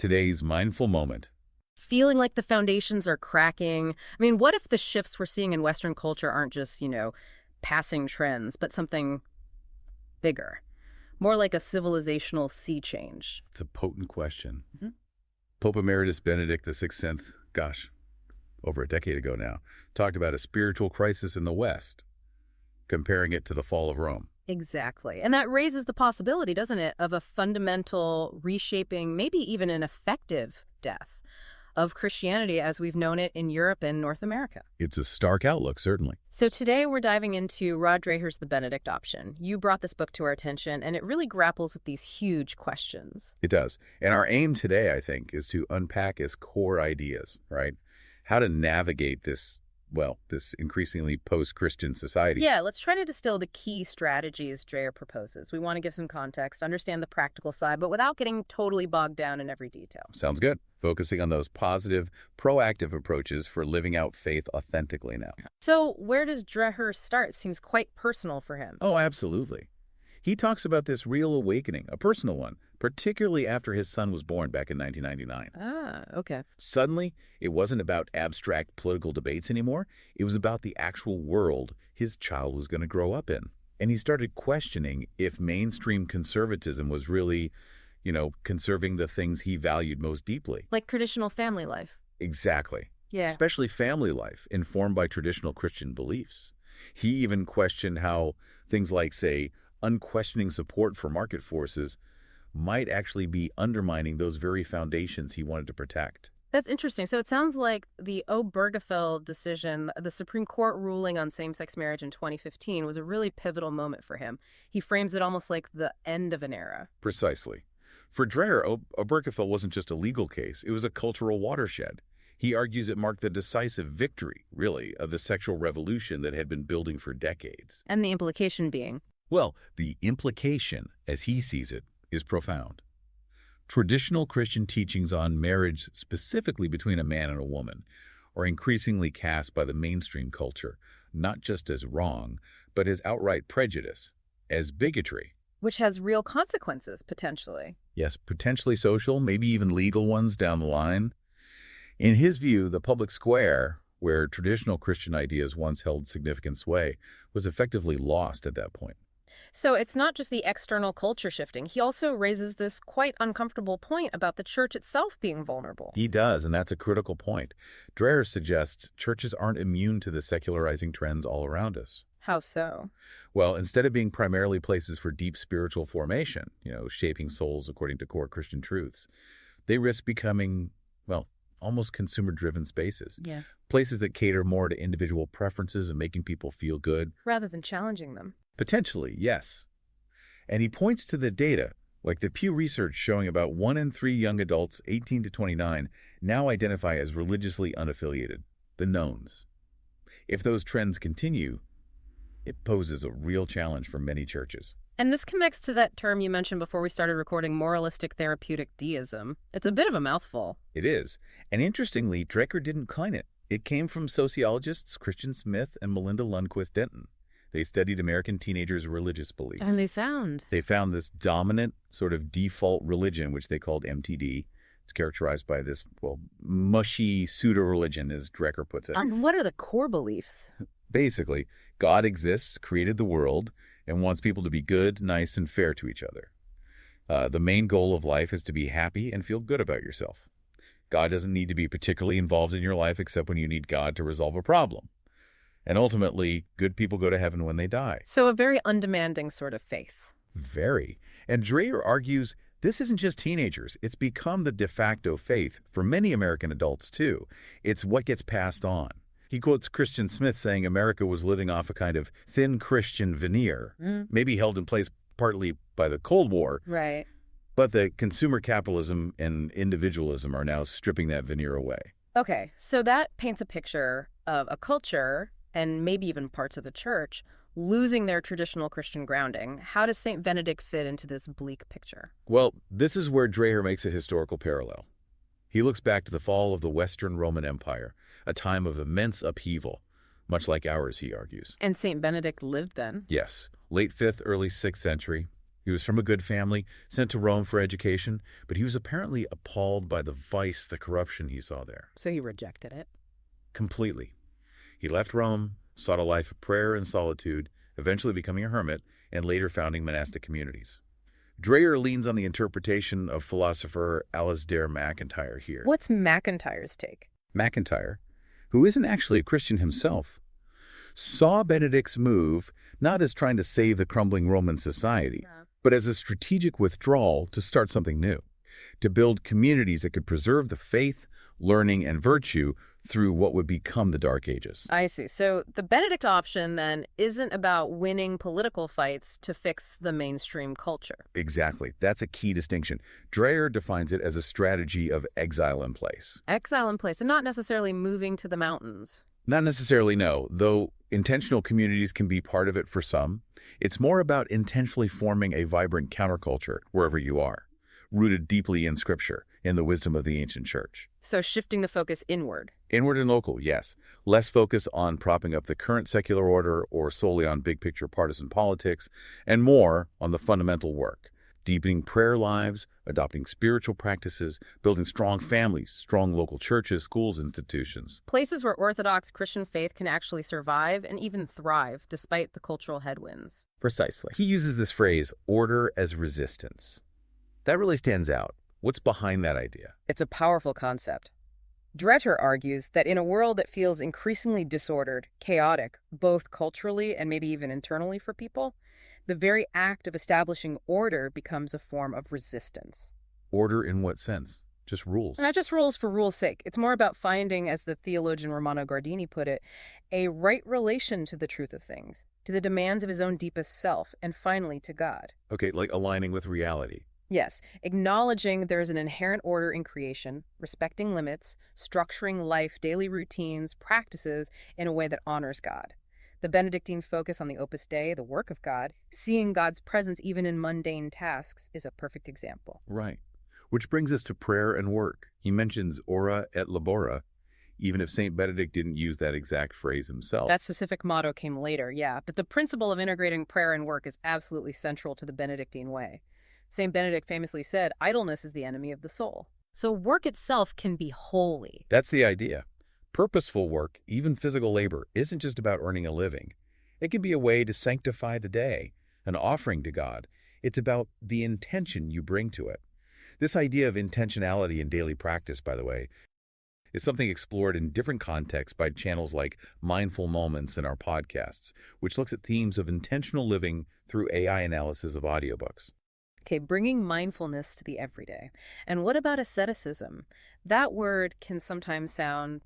Today's mindful moment. Feeling like the foundations are cracking. I mean, what if the shifts we're seeing in Western culture aren't just, passing trends, but something bigger? More like a civilizational sea change. It's a potent question. Mhm. Pope Emeritus Benedict XVI, over a decade ago now, talked about a spiritual crisis in the West, comparing it to the fall of Rome. Exactly. And that raises the possibility, doesn't it, of a fundamental reshaping, maybe even an effective death of Christianity as we've known it in Europe and North America. It's a stark outlook, certainly. So today we're diving into Rod Dreher's The Benedict Option. You brought this book to our attention, and it really grapples with these huge questions. It does. And our aim today, I think, is to unpack its core ideas, right? How to navigate this increasingly post-Christian society. Yeah, let's try to distill the key strategies Dreher proposes. We want to give some context, understand the practical side, but without getting totally bogged down in every detail. Sounds good. Focusing on those positive, proactive approaches for living out faith authentically now. So where does Dreher start? Seems quite personal for him. Oh, absolutely. He talks about this real awakening, a personal one, particularly after his son was born back in 1999. Okay. Suddenly, it wasn't about abstract political debates anymore. It was about the actual world his child was going to grow up in. And he started questioning if mainstream conservatism was really, conserving the things he valued most deeply. Like traditional family life. Exactly. Yeah. Especially family life, informed by traditional Christian beliefs. He even questioned how things like, say, unquestioning support for market forces might actually be undermining those very foundations he wanted to protect. That's interesting. So it sounds like the Obergefell decision, the Supreme Court ruling on same-sex marriage in 2015, was a really pivotal moment for him. He frames it almost like the end of an era. Precisely. For Dreher, Obergefell wasn't just a legal case, it was a cultural watershed. He argues it marked the decisive victory, really, of the sexual revolution that had been building for decades. And the implication being? Well, the implication, as he sees it, is profound. Traditional Christian teachings on marriage, specifically between a man and a woman, are increasingly cast by the mainstream culture, not just as wrong, but as outright prejudice, as bigotry. Which has real consequences, potentially. Yes, potentially social, maybe even legal ones down the line. In his view, the public square, where traditional Christian ideas once held significant sway, was effectively lost at that point. So it's not just the external culture shifting. He also raises this quite uncomfortable point about the church itself being vulnerable. He does, and that's a critical point. Dreher suggests churches aren't immune to the secularizing trends all around us. How so? Well, instead of being primarily places for deep spiritual formation, shaping souls according to core Christian truths, they risk becoming, almost consumer-driven spaces. Yeah. Places that cater more to individual preferences and making people feel good. Rather than challenging them. Potentially, yes. And he points to the data, like the Pew Research showing about 1 in 3 young adults 18 to 29 now identify as religiously unaffiliated, the knowns. If those trends continue, it poses a real challenge for many churches. And this connects to that term you mentioned before we started recording, moralistic therapeutic deism. It's a bit of a mouthful. It is. And interestingly, Dreher didn't coin it. It came from sociologists Christian Smith and Melinda Lundquist Denton. They studied American teenagers' religious beliefs. And they found this dominant sort of default religion, which they called MTD. It's characterized by this, mushy pseudo-religion, as Dreher puts it. And what are the core beliefs? Basically, God exists, created the world, and wants people to be good, nice, and fair to each other. The main goal of life is to be happy and feel good about yourself. God doesn't need to be particularly involved in your life except when you need God to resolve a problem. And ultimately, good people go to heaven when they die. So a very undemanding sort of faith. Very. And Dreher argues this isn't just teenagers. It's become the de facto faith for many American adults, too. It's what gets passed on. He quotes Christian Smith saying America was living off a kind of thin Christian veneer, maybe held in place partly by the Cold War. Right. But the consumer capitalism and individualism are now stripping that veneer away. Okay, so that paints a picture of a culture, and maybe even parts of the church, losing their traditional Christian grounding. How does St. Benedict fit into this bleak picture? Well, this is where Dreher makes a historical parallel. He looks back to the fall of the Western Roman Empire, a time of immense upheaval, much like ours, he argues. And St. Benedict lived then? Yes, late 5th, early 6th century. He was from a good family, sent to Rome for education, but he was apparently appalled by the vice, the corruption he saw there. So he rejected it. Completely. He left Rome, sought a life of prayer and solitude, eventually becoming a hermit, and later founding monastic communities. Dreher leans on the interpretation of philosopher Alasdair MacIntyre here. What's MacIntyre's take? MacIntyre, who isn't actually a Christian himself, saw Benedict's move not as trying to save the crumbling Roman society, but as a strategic withdrawal to start something new, to build communities that could preserve the faith, learning, and virtue through what would become the Dark Ages. I see. So the Benedict option, then, isn't about winning political fights to fix the mainstream culture. Exactly. That's a key distinction. Dreher defines it as a strategy of exile in place. Exile in place, and not necessarily moving to the mountains. Not necessarily, no, though intentional communities can be part of it for some. It's more about intentionally forming a vibrant counterculture wherever you are, rooted deeply in Scripture, in the wisdom of the ancient church. So shifting the focus inward. Inward and local, yes. Less focus on propping up the current secular order or solely on big-picture partisan politics, and more on the fundamental work. Deepening prayer lives, adopting spiritual practices, building strong families, strong local churches, schools, institutions. Places where Orthodox Christian faith can actually survive and even thrive despite the cultural headwinds. Precisely. He uses this phrase, order as resistance. That really stands out. What's behind that idea? It's a powerful concept. Dreher argues that in a world that feels increasingly disordered, chaotic, both culturally and maybe even internally for people, the very act of establishing order becomes a form of resistance. Order in what sense? Just rules? Not just rules for rules' sake. It's more about finding, as the theologian Romano Guardini put it, a right relation to the truth of things, to the demands of his own deepest self, and finally to God. Okay, like aligning with reality. Yes, acknowledging there is an inherent order in creation, respecting limits, structuring life, daily routines, practices in a way that honors God. The Benedictine focus on the Opus Dei, the work of God, seeing God's presence even in mundane tasks, is a perfect example. Right. Which brings us to prayer and work. He mentions ora et labora, even if St. Benedict didn't use that exact phrase himself. That specific motto came later, yeah, but the principle of integrating prayer and work is absolutely central to the Benedictine way. St. Benedict famously said, idleness is the enemy of the soul. So work itself can be holy. That's the idea. Purposeful work, even physical labor, isn't just about earning a living. It can be a way to sanctify the day, an offering to God. It's about the intention you bring to it. This idea of intentionality in daily practice, by the way, is something explored in different contexts by channels like Mindful Moments in our podcasts, which looks at themes of intentional living through AI analysis of audiobooks. Okay, bringing mindfulness to the everyday. And what about asceticism? That word can sometimes sound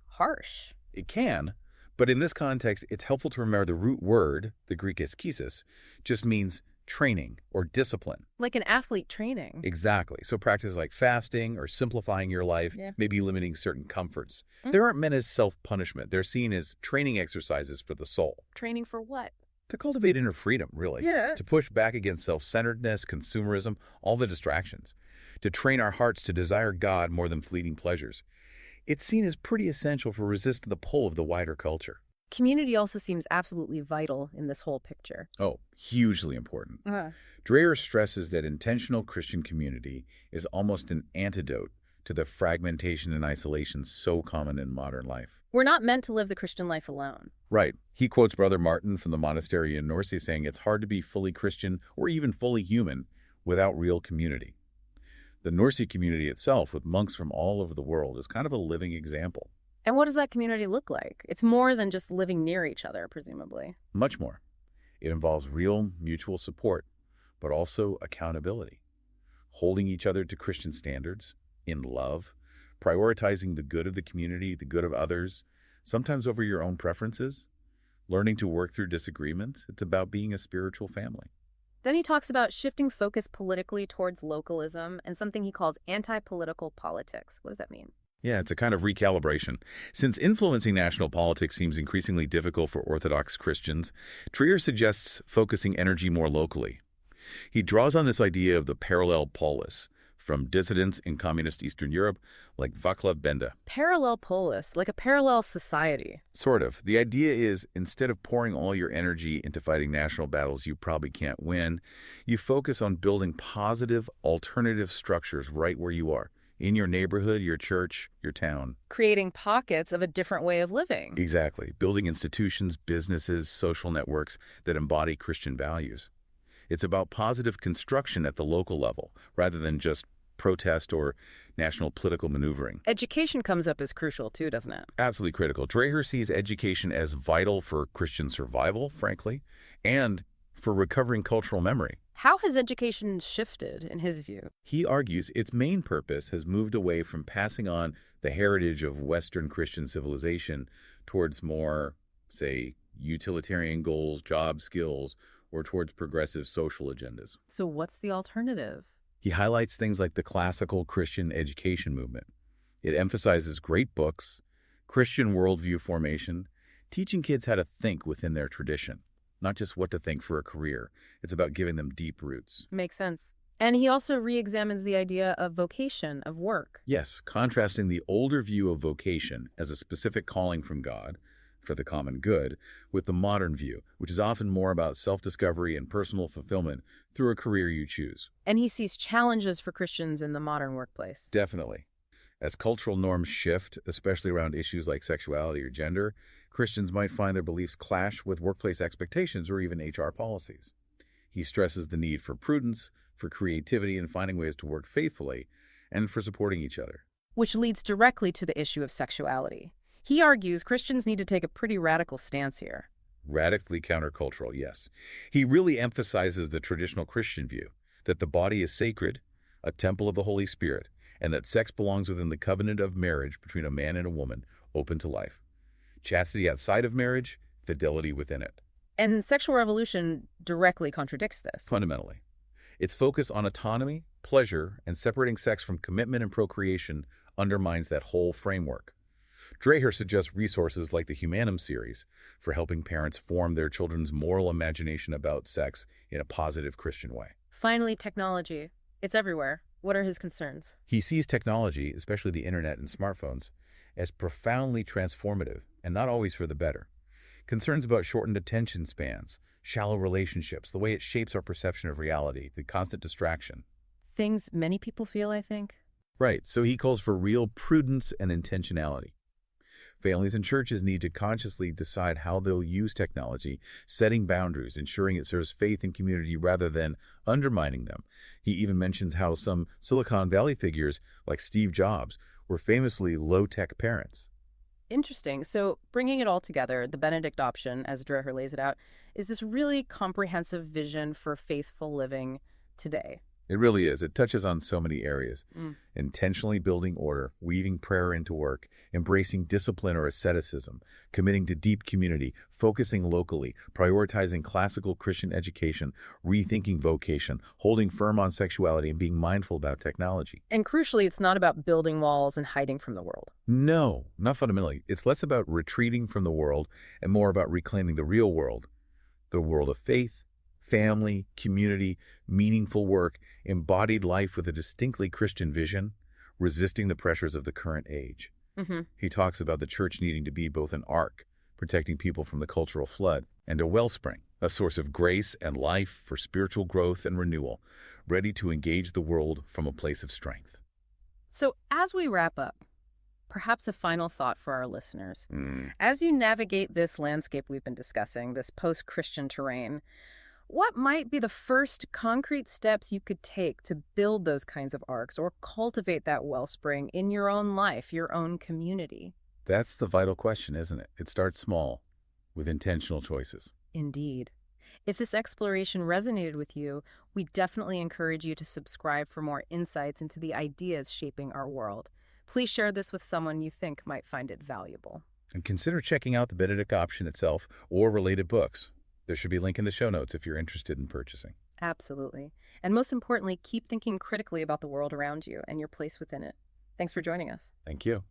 harsh. It can, but in this context, it's helpful to remember the root word, the Greek askesis, just means training or discipline. Like an athlete training. Exactly. So practices like fasting or simplifying your life, maybe limiting certain comforts. They aren't meant as self-punishment. They're seen as training exercises for the soul. Training for what? To cultivate inner freedom, really. Yeah. To push back against self-centeredness, consumerism, all the distractions. To train our hearts to desire God more than fleeting pleasures. It's seen as pretty essential for resisting the pull of the wider culture. Community also seems absolutely vital in this whole picture. Oh, hugely important. Dreher stresses that intentional Christian community is almost an antidote to the fragmentation and isolation so common in modern life. We're not meant to live the Christian life alone. Right. He quotes Brother Martin from the monastery in Nursia saying it's hard to be fully Christian or even fully human without real community. The Nursia community itself, with monks from all over the world, is kind of a living example. And what does that community look like? It's more than just living near each other, presumably. Much more. It involves real mutual support, but also accountability. Holding each other to Christian standards, in love, prioritizing the good of the community, the good of others, sometimes over your own preferences, learning to work through disagreements. It's about being a spiritual family. Then he talks about shifting focus politically towards localism and something he calls anti-political politics. What does that mean? Yeah, it's a kind of recalibration. Since influencing national politics seems increasingly difficult for Orthodox Christians, Dreher suggests focusing energy more locally. He draws on this idea of the parallel polis, from dissidents in communist Eastern Europe like Vaclav Benda. Parallel polis, like a parallel society. Sort of. The idea is, instead of pouring all your energy into fighting national battles you probably can't win, you focus on building positive, alternative structures right where you are, in your neighborhood, your church, your town. Creating pockets of a different way of living. Exactly. Building institutions, businesses, social networks that embody Christian values. It's about positive construction at the local level, rather than just protest or national political maneuvering. Education comes up as crucial too, doesn't it? Absolutely critical. Dreher sees education as vital for Christian survival, frankly, and for recovering cultural memory. How has education shifted, in his view? He argues its main purpose has moved away from passing on the heritage of Western Christian civilization towards more, say, utilitarian goals, job skills, or towards progressive social agendas. So what's the alternative? He highlights things like the classical Christian education movement. It emphasizes great books, Christian worldview formation, teaching kids how to think within their tradition, not just what to think for a career. It's about giving them deep roots. Makes sense. And he also re-examines the idea of vocation, of work. Yes, contrasting the older view of vocation as a specific calling from God for the common good with the modern view, which is often more about self-discovery and personal fulfillment through a career you choose. And he sees challenges for Christians in the modern workplace. Definitely. As cultural norms shift, especially around issues like sexuality or gender, Christians might find their beliefs clash with workplace expectations or even HR policies. He stresses the need for prudence, for creativity and finding ways to work faithfully, and for supporting each other. Which leads directly to the issue of sexuality. He argues Christians need to take a pretty radical stance here. Radically countercultural, yes. He really emphasizes the traditional Christian view, that the body is sacred, a temple of the Holy Spirit, and that sex belongs within the covenant of marriage between a man and a woman, open to life. Chastity outside of marriage, fidelity within it. And sexual revolution directly contradicts this. Fundamentally. Its focus on autonomy, pleasure, and separating sex from commitment and procreation undermines that whole framework. Dreher suggests resources like the Humanum series for helping parents form their children's moral imagination about sex in a positive Christian way. Finally, technology. It's everywhere. What are his concerns? He sees technology, especially the internet and smartphones, as profoundly transformative and not always for the better. Concerns about shortened attention spans, shallow relationships, the way it shapes our perception of reality, the constant distraction. Things many people feel, I think. Right, so he calls for real prudence and intentionality. Families and churches need to consciously decide how they'll use technology, setting boundaries, ensuring it serves faith and community rather than undermining them. He even mentions how some Silicon Valley figures, like Steve Jobs, were famously low-tech parents. Interesting. So bringing it all together, the Benedict Option, as Dreher lays it out, is this really comprehensive vision for faithful living today. It really is. It touches on so many areas. Intentionally building order, weaving prayer into work, embracing discipline or asceticism, committing to deep community, focusing locally, prioritizing classical Christian education, rethinking vocation, holding firm on sexuality, and being mindful about technology. And crucially, it's not about building walls and hiding from the world. No, not fundamentally. It's less about retreating from the world and more about reclaiming the real world, the world of faith, family, community, meaningful work, embodied life with a distinctly Christian vision, resisting the pressures of the current age. He talks about the church needing to be both an ark, protecting people from the cultural flood, and a wellspring, a source of grace and life for spiritual growth and renewal, ready to engage the world from a place of strength. So as we wrap up, perhaps a final thought for our listeners. As you navigate this landscape we've been discussing, this post-Christian terrain, what might be the first concrete steps you could take to build those kinds of arcs or cultivate that wellspring in your own life, your own community? That's the vital question, isn't it? It starts small, with intentional choices. Indeed. If this exploration resonated with you, we definitely encourage you to subscribe for more insights into the ideas shaping our world. Please share this with someone you think might find it valuable. And consider checking out the Benedict Option itself or related books. There should be a link in the show notes if you're interested in purchasing. Absolutely. And most importantly, keep thinking critically about the world around you and your place within it. Thanks for joining us. Thank you.